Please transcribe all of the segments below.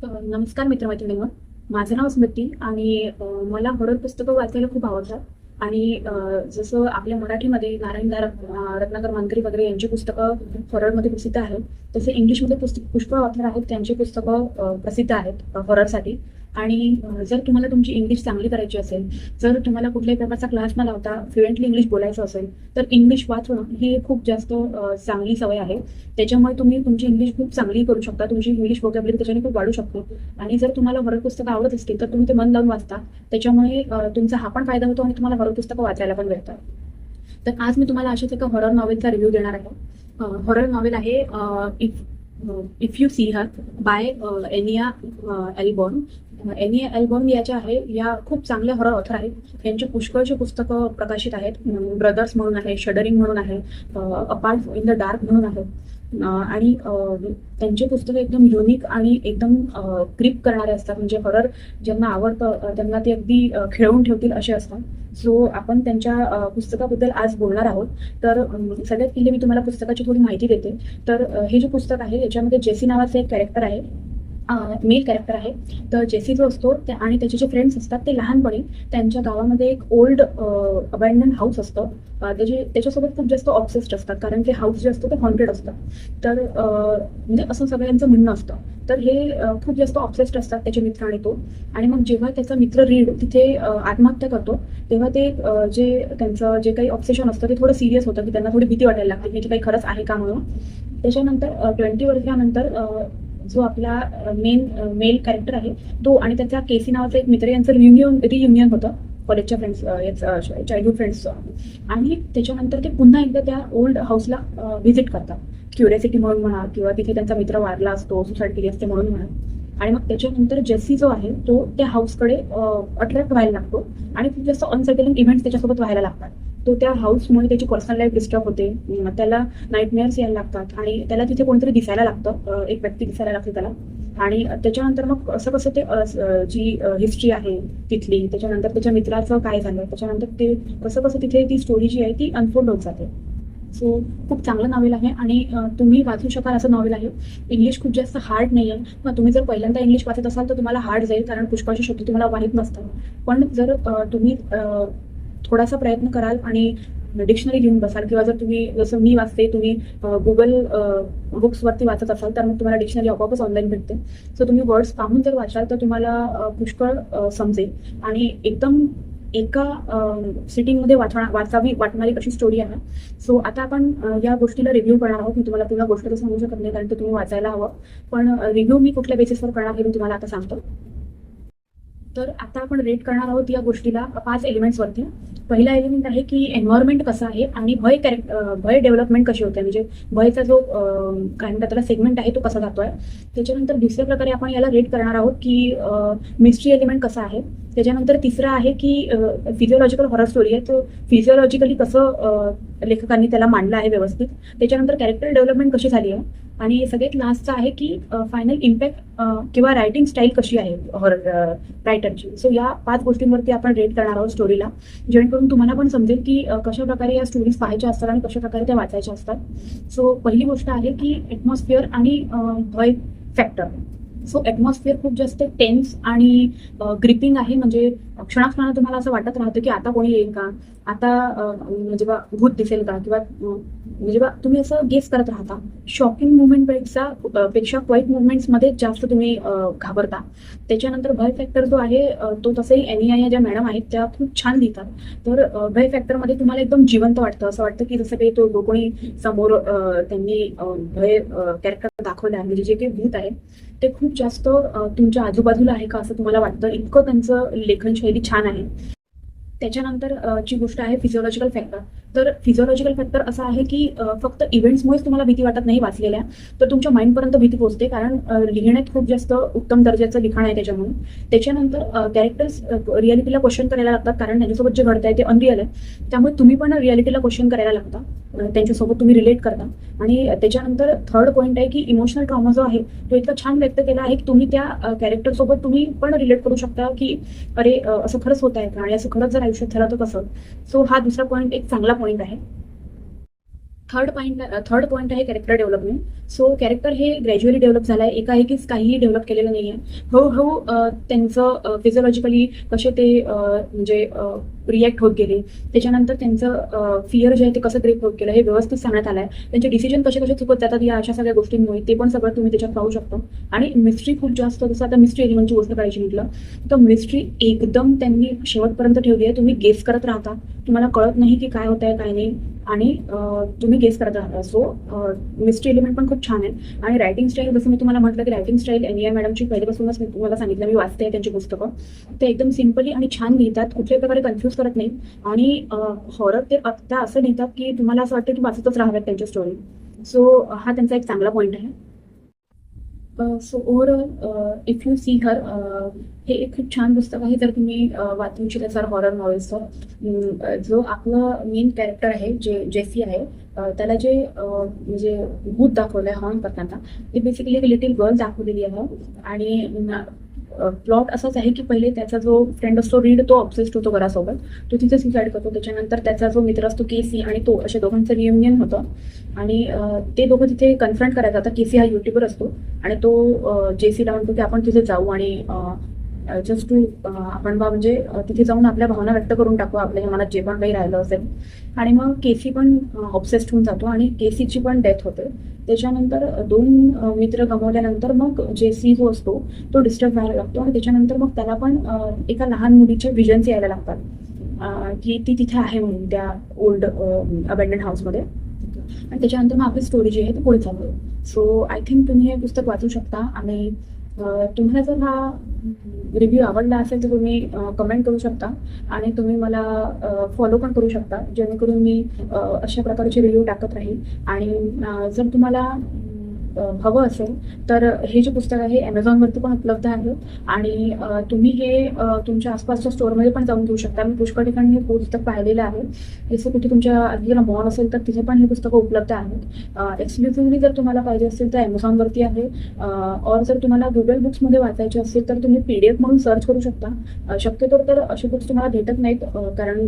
नमस्कार मित्रमैत्रिणींनो. माझं नाव स्मृती आणि मला हॉरर पुस्तकं वाचायला खूप आवडतात. आणि जसं आपल्या मराठीमध्ये नारायणदार रत्नाकर मानकरी वगैरे यांची पुस्तकं हॉररमध्ये प्रसिद्ध आहेत, तसे इंग्लिशमध्ये पुष्कळ ऑथर आहेत, त्यांची पुस्तकं प्रसिद्ध आहेत हॉररसाठी. आणि जर तुम्हाला तुमची इंग्लिश चांगली करायची असेल, जर तुम्हाला कुठल्याही प्रकारचा क्लास न लावता फ्लुएंटली इंग्लिश बोलायचं असेल, तर इंग्लिश वाचणं ही खूप जास्त चांगली सवय आहे. त्याच्यामुळे तुम्ही तुमची इंग्लिश खूप चांगली करू शकता, तुमची इंग्लिश व्होकॅब्युलरी त्याच्याने खूप वाढू शकतो. आणि जर तुम्हाला हॉरर पुस्तकं आवडत असतील तर तुम्ही ते मन लावून वाचता, त्याच्यामुळे तुमचा हा पण फायदा होतो आणि तुम्हाला हॉरर पुस्तकं वाचायला पण भेटतात. तर आज मी तुम्हाला अशाच एका हॉरर नॉवेलचा रिव्ह्यू देणार आहे. हॉरर नॉवेल आहे if if you see her by Ania Ahlborn. Ania Ahlborn याच्या आहे, या खूप चांगल्या हॉरर ऑथर आहेत. यांची पुष्कळशी पुस्तकं प्रकाशित आहेत. ब्रदर्स म्हणून आहे, शडरिंग म्हणून आहे, अपार्ट इन द डार्क म्हणून आहे. आणि त्यांचे पुस्तकं एकदम युनिक आणि एकदम ग्रिप करणारे असतात. म्हणजे हॉरर ज्यांना आवडतं त्यांना ते अगदी खिळवून ठेवतील असे असतात. सो आपण त्यांच्या पुस्तकाबद्दल आज बोलणार आहोत. तर सगळ्यात पहिले मी तुम्हाला पुस्तकाची थोडी माहिती देते. तर हे जे पुस्तक आहे याच्यामध्ये जेसी नावाचं एक कॅरेक्टर आहे, मेल कॅरेक्टर आहे. तर जेसी जो असतो आणि त्याचे जे फ्रेंड्स असतात ते लहानपणी त्यांच्या गावामध्ये एक ओल्ड अबॅन्डन हाऊस असतं, त्याच्यासोबत खूप जास्त ऑब्सेस्ड असतात, कारण ते हाऊस जे असतं ते हॉन्टेड असतं. तर म्हणजे असं सगळ्यांचं म्हणणं असतं. तर हे खूप जास्त ऑब्सेस्ड असतात त्याचे मित्र आणि तो. आणि मग जेव्हा त्याचा मित्र रीड तिथे आत्महत्या करतो, तेव्हा ते जे त्यांचं जे काही ऑब्सेशन असतं ते थोडं सिरियस होतं, की त्यांना थोडी भीती वाटायला लागते की काही खरंच आहे का म्हणून. त्याच्यानंतर 20 वर्षानंतर जो आपला मेल कॅरेक्टर आहे तो आणि त्याचा केसी नावाचा एक मित्र यांचं रियुनियन होतं कॉलेजच्या फ्रेंड्स, चाइल्डहुड फ्रेंड्सचं. आणि त्याच्यानंतर ते पुन्हा एकदा त्या ओल्ड हाऊसला व्हिजिट करतात, क्युरियोसिटी म्हणून म्हणा, किंवा तिथे त्यांचा मित्र वारला असतो, सुसाईड केली असते म्हणून म्हणा. आणि मग त्याच्यानंतर जेसी जो आहे तो त्या हाऊसकडे अट्रॅक्ट व्हायला लागतो आणि खूप जास्त अनसर्टेनिंग इव्हेंट्स त्याच्यासोबत व्हायला लागतात. तो त्या हाऊसमुळे त्याची पर्सनल लाईफ डिस्टर्ब होते, त्याला नाईटमेअर्स यायला लागतात आणि त्याला तिथे कोणीतरी दिसायला लागतं, एक व्यक्ती दिसायला लागते त्याला. आणि त्याच्यानंतर मग असं कसं ते जी हिस्ट्री आहे तिथली, त्याच्यानंतर त्याच्या मित्राचं काय झालं, त्याच्यानंतर ते कसं कसं तिथे ती स्टोरी जी आहे ती अनफोल्ड होत जाते. सो खूप चांगलं नॉवेल आहे आणि तुम्ही वाचू शकाल असं नॉवेल आहे. इंग्लिश खूप जास्त हार्ड नाही आहे. मग तुम्ही जर पहिल्यांदा इंग्लिश वाचत असाल तर तुम्हाला हार्ड जाईल, कारण पुष्कळशी शब्द तुम्हाला माहीत नसतात. पण जर तुम्ही थोडासा प्रयत्न कराल आणि डिक्शनरी घेऊन बसाल, किंवा जर तुम्ही जसं मी वाचते, तुम्ही गुगल बुक्सवरती वाचत असाल तर मग तुम्हाला डिक्शनरी आपोआपच ऑनलाईन भेटते. सो तुम्ही वर्ड्स पाहून जर वाचाल तर तुम्हाला पुष्कळ समजेल आणि एकदम एका सिटिंगमध्ये वाचावी वाटणारी अशी स्टोरी आहे. सो आता आपण या गोष्टीला रिव्ह्यू करणार आहोत. मी तुम्हाला पूर्ण गोष्ट तर सांगू शकत नाही, कारण ते तुम्ही वाचायला हवं. पण रिव्ह्यू मी कुठल्या बेसिसवर करणार हे मी तुम्हाला आता सांगतो. तर आता आपण रेट करणार आहोत या गोष्टीला 5 एलिमेंट्सवरती. पहिला एलिमेंट आहे की एन्व्हायरमेंट कसं आहे आणि भय डेव्हलपमेंट कशी होते, म्हणजे भयचा जो काय म्हणतात त्याला सेगमेंट आहे तो कसा जातोय. त्याच्यानंतर दुसऱ्या प्रकारे आपण याला रेट करणार आहोत की मिस्ट्री एलिमेंट कसा आहे. त्याच्यानंतर तिसरा आहे की फिजिओलॉजिकल हॉरर स्टोरी आहे, तो फिजिओलॉजिकली कसं लेखकांनी त्याला मांडलं आहे व्यवस्थित. त्याच्यानंतर कॅरेक्टर डेव्हलपमेंट कशी झाली आहे. आणि सगळ्यात लास्टचा आहे की फायनल इम्पॅक्ट किंवा रायटिंग स्टाईल कशी आहे हॉरर रायटरची. सो या 5 गोष्टींवरती आपण रेट करणार आहोत स्टोरीला, जेणेकरून तुम्हाला पण समजेल की कशा प्रकारे या स्टोरीज पाहायच्या असतात आणि कशा प्रकारे त्या वाचायच्या असतात. सो पहिली गोष्ट आहे की ॲटमॉस्फिअर आणि भय फॅक्टर. सो ॲटमॉस्फिअर खूप जास्त टेन्स आणि ग्रिपिंग आहे, म्हणजे क्षणाक्षणाला तुम्हाला असं वाटत राहतं की आता कोणी येईल का, आता म्हणजे बा भूत दिसेल का, किंवा म्हणजे बा तुम्ही असं गेस करत राहता. शॉकिंग पेक्षा क्वाईट मुवमेंट्समध्ये जास्त तुम्ही घाबरता. त्याच्यानंतर भय फॅक्टर जो आहे तो तसंही एनिया या ज्या मॅडम आहेत त्या खूप छान लिहितात. तर भय फॅक्टरमध्ये तुम्हाला एकदम जिवंत वाटतं, असं वाटतं की जसं काही तो कोणी समोर त्यांनी भय कॅरेक्टर दाखवलं आहे, म्हणजे जे काही भूत आहे ते खूप जास्त तुमच्या आजूबाजूला आहे का असं तुम्हाला वाटतं, इतकं त्यांचं लेखनशैली छान आहे. त्याच्यानंतर ची गोष्ट आहे फिजिओलॉजिकल फॅक्टर. तर फिजिओलॉजिकल फॅक्टर असा आहे की फक्त इव्हेंट्समुळेच तुम्हाला भीती वाटत नाही वाचलेल्या, तर तुमच्या माइंडपर्यंत भीती पोहोचते, कारण लिहिण्यात खूप जास्त उत्तम दर्जाचं लिखाण आहे त्याच्यामुळे. त्याच्यानंतर कॅरेक्टर्स रियालिटीला क्वेश्चन करायला लागतात, कारण त्यांच्यासोबत जे घडत आहे ते अनरिअल आहे, त्यामुळे तुम्ही पण रियालिटीला क्वेश्चन करायला लागता, त्यांच्यासोबत तुम्ही रिलेट करता. आणि त्याच्यानंतर थर्ड पॉईंट आहे की इमोशनल ट्रॉमा जो आहे तो इतका छान व्यक्त केला आहे की तुम्ही त्या कॅरेक्टरसोबत तुम्ही पण रिलेट करू शकता की अरे असं खरंच होत आहे का, आणि असं खरंच जर आयुष्यात झालं तर कसं. सो हा दुसरा पॉईंट एक चांगला पॉईंट आहे. थर्ड पॉईंट आहे कॅरेक्टर डेव्हलपमेंट. सो कॅरेक्टर हे ग्रॅज्युअली डेव्हलप झालं आहे, एकाएकीच काहीही डेव्हलप केलेलं नाही आहे. हळूहळू त्यांचं फिजिओलॉजिकली कसे ते म्हणजे रिॲक्ट होत गेले, त्याच्यानंतर त्यांचं फिअर जे आहे ते कसं ग्रेप होत गेलं हे व्यवस्थित सांगण्यात आलं आहे. त्यांचे डिसिजन कसे कसे चुकत जातात या अशा सगळ्या गोष्टींमुळे ते पण सगळं तुम्ही त्याच्यात पाहू शकतो. आणि मिस्ट्री खूप जास्त, जसं आता मिस्ट्री एलिमेंटची गोष्ट करायची म्हटलं तर मिस्ट्री एकदम त्यांनी शेवटपर्यंत ठेवली आहे. तुम्ही गेस करत राहता, तुम्हाला कळत नाही की काय होत आहे काय नाही, आणि तुम्ही गेस करत राहता. सो मिस्ट्री एलिमेंट पण खूप छान आहे. आणि रायटिंग स्टाईल, जसं मी तुम्हाला म्हटलं की रायटिंग स्टाईल एनिया मॅडमची पहिल्यापासूनच मी तुम्हाला सांगितलं, मी वाचते आहे त्यांची पुस्तकं. ते एकदम सिम्पली आणि छान लिहितात, कुठल्याही प्रकारे कन्फ्यूज करत नाही. आणि हॉरर ते त्या असं लिहितात की तुम्हाला असं वाटतं की वाचतच राहाव्यात त्यांच्या स्टोरी. सो हा त्यांचा एक चांगला पॉईंट आहे. So overall if you see her, हे एक खूप छान पुस्तक आहे जर तुम्ही वाचू इच्छिता सर हॉरर नॉवेल्सचं. जो आपलं मेन कॅरेक्टर आहे जे जेसी आहे, त्याला जे म्हणजे भूत दाखवलं आहे हॉर्न करताना, ते बेसिकली एक लिटिल गर्ल दाखवलेली आहे. आणि प्लॉट असंच आहे की पहिले त्याचा जो फ्रेंड असतो रीड, तो ऑब्सेस्ड होतो घरासोबत, तो तिथे सुसाईड करतो. त्याच्यानंतर त्याचा जो मित्र असतो केसी आणि तो, अशा दोघांचं रियुनियन होतं. आणि ते दोघं तिथे कन्फ्रंट करायला जातात. केसी हा युट्यूबर असतो आणि तो जेसीला म्हणतो की आपण तिथे जाऊ आणि जस्ट टू आपण म्हणजे तिथे जाऊन आपल्या भावना व्यक्त करून टाकू, आपल्या मनात जे पण काही राहिलं असेल. आणि मग केसी पण ऑब्सेस्ड होऊन जातो आणि केसीची पण डेथ होते. त्याच्यानंतर दोन मित्र गमावल्यानंतर मग जेसी जो असतो तो डिस्टर्ब व्हायला लागतो. आणि त्याच्यानंतर मग त्याला पण एका लहान मुलीचे व्हिजन्स यायला लागतात की ती तिथे आहे म्हणून त्या ओल्ड अबॅन्डन्ड हाऊसमध्ये. आणि त्याच्यानंतर मग आपली स्टोरी जी आहे ती पुढे चालू. सो आय थिंक तुम्ही हे पुस्तक वाचू शकता. आणि तुम्हाला जर हा रिव्ह्यू आवडला असेल तर तुम्ही कमेंट करू शकता आणि तुम्ही मला फॉलो पण करू शकता, जेणेकरून मी अशा प्रकारचे रिव्ह्यू टाकत राहील. आणि जर तुम्हाला हवं असेल तर हे जे पुस्तक आहे ॲमेझॉनवरती पण उपलब्ध आहे. आणि तुम्ही हे तुमच्या आसपासच्या स्टोअरमध्ये पण जाऊन घेऊ शकता. मी पुष्कळ ठिकाणी हे पुस्तक पाहिलेलं आहे. जसं कुठे तुमच्या आजूबाजूला मॉल असेल तर तिथे पण हे पुस्तकं उपलब्ध आहेत. एक्सक्लुझिव्हली जर तुम्हाला पाहिजे असेल तर ॲमेझॉनवरती आहे. और जर तुम्हाला गुगल बुक्समध्ये वाचायचे असेल तर तुम्ही PDF म्हणून सर्च करू शकता. शक्यतो तर असे बुक्स तुम्हाला भेटत नाहीत, कारण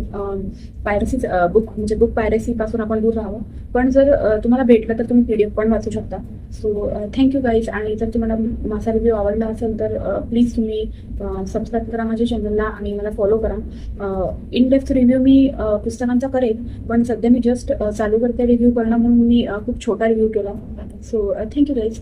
पायरसी म्हणजे बुक पायरसीपासून आपण दूर राहावं. पण जर तुम्हाला भेटलं तर तुम्ही PDF पण वाचू शकता. So thank you guys. आणि जर तुम्हाला माझा रिव्ह्यू आवडला असेल तर प्लीज तुम्ही सबस्क्राईब करा माझ्या चॅनलला आणि मला फॉलो करा. इन डेप्थ रिव्ह्यू मी पुस्तकांचा करेन, पण सध्या मी जस्ट चालू करते रिव्ह्यू करणं, म्हणून मी खूप छोटा रिव्ह्यू केला. So thank you guys.